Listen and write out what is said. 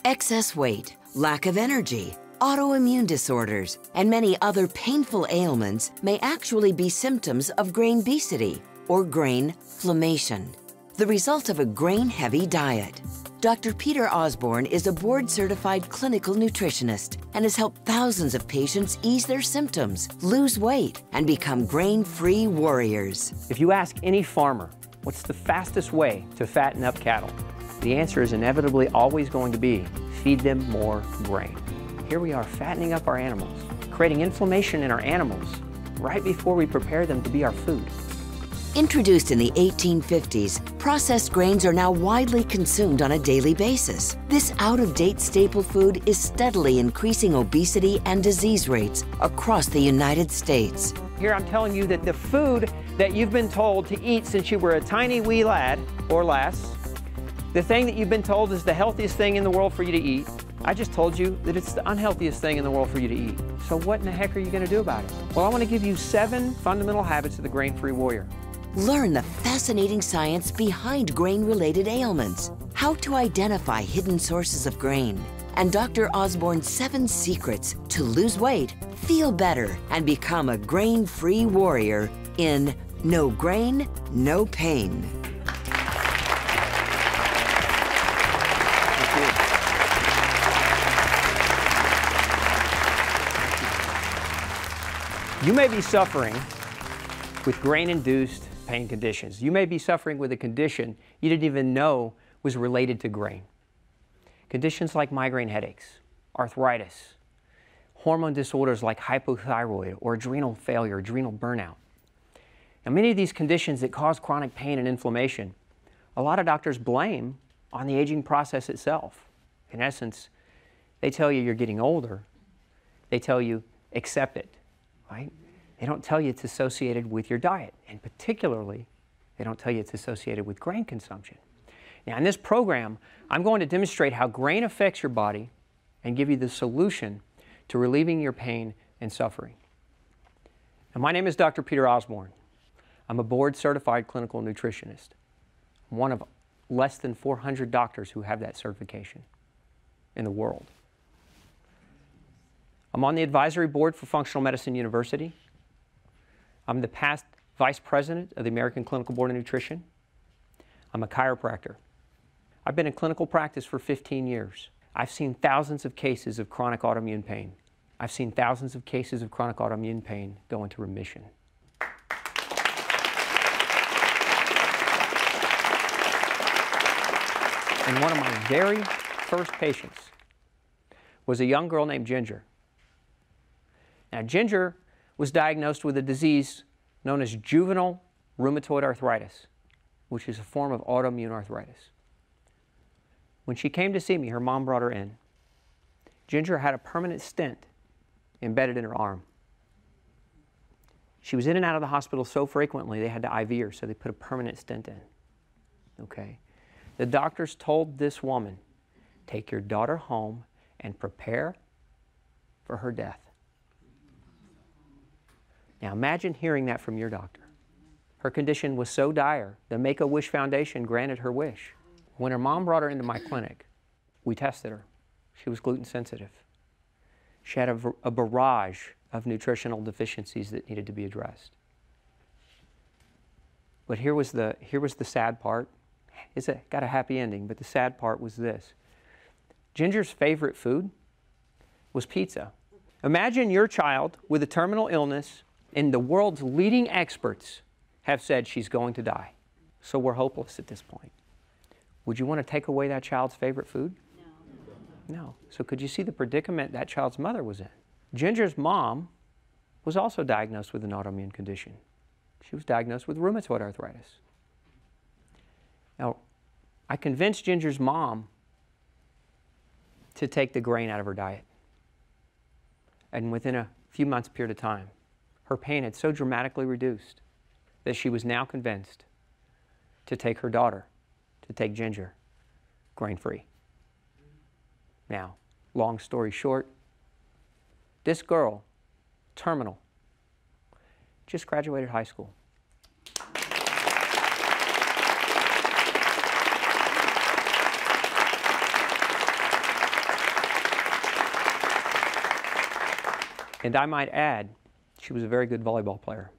Excess weight, lack of energy, autoimmune disorders, and many other painful ailments may actually be symptoms of grain-besity or grain-flammation, the result of a grain-heavy diet. Dr. Peter Osborne is a board-certified clinical nutritionist and has helped thousands of patients ease their symptoms, lose weight, and become grain-free warriors. If you ask any farmer, what's the fastest way to fatten up cattle? The answer is inevitably always going to be, feed them more grain. Here we are fattening up our animals, creating inflammation in our animals right before we prepare them to be our food. Introduced in the 1850s, processed grains are now widely consumed on a daily basis. This out-of-date staple food is steadily increasing obesity and disease rates across the United States. Here I'm telling you that the food that you've been told to eat since you were a tiny wee lad or lass, the thing that you've been told is the healthiest thing in the world for you to eat, I just told you that it's the unhealthiest thing in the world for you to eat. So what in the heck are you going to do about it? Well, I want to give you 7 fundamental habits of the grain-free warrior. Learn the fascinating science behind grain-related ailments, how to identify hidden sources of grain, and Dr. Osborne's 7 secrets to lose weight, feel better, and become a grain-free warrior in No Grain, No Pain. You may be suffering with grain-induced pain conditions. You may be suffering with a condition you didn't even know was related to grain. Conditions like migraine headaches, arthritis, hormone disorders like hypothyroid or adrenal failure, adrenal burnout. Now, many of these conditions that cause chronic pain and inflammation, a lot of doctors blame on the aging process itself. In essence, they tell you you're getting older. They tell you accept it. Right? They don't tell you it's associated with your diet, and particularly, they don't tell you it's associated with grain consumption. Now, in this program, I'm going to demonstrate how grain affects your body and give you the solution to relieving your pain and suffering. Now, my name is Dr. Peter Osborne. I'm a board-certified clinical nutritionist. I'm one of less than 400 doctors who have that certification in the world. I'm on the advisory board for Functional Medicine University. I'm the past vice president of the American Clinical Board of Nutrition. I'm a chiropractor. I've been in clinical practice for 15 years. I've seen thousands of cases of chronic autoimmune pain. I've seen thousands of cases of chronic autoimmune pain go into remission. And one of my very first patients was a young girl named Ginger. Now, Ginger was diagnosed with a disease known as juvenile rheumatoid arthritis, which is a form of autoimmune arthritis. When she came to see me, her mom brought her in. Ginger had a permanent stent embedded in her arm. She was in and out of the hospital so frequently they had to IV her, so they put a permanent stent in. Okay? The doctors told this woman, take your daughter home and prepare for her death. Now imagine hearing that from your doctor. Her condition was so dire, the Make-A-Wish Foundation granted her wish. When her mom brought her into my clinic, we tested her. She was gluten sensitive. She had a barrage of nutritional deficiencies that needed to be addressed. But here was the sad part. It's got a happy ending, but the sad part was this. Ginger's favorite food was pizza. Imagine your child with a terminal illness, and the world's leading experts have said she's going to die. So we're hopeless at this point. Would you want to take away that child's favorite food? No. No. So could you see the predicament that child's mother was in? Ginger's mom was also diagnosed with an autoimmune condition. She was diagnosed with rheumatoid arthritis. Now, I convinced Ginger's mom to take the grain out of her diet. And within a few months period of time, her pain had so dramatically reduced that she was now convinced to take her daughter, to take Ginger, grain-free. Now, long story short, this girl, terminal, just graduated high school. And I might add, she was a very good volleyball player.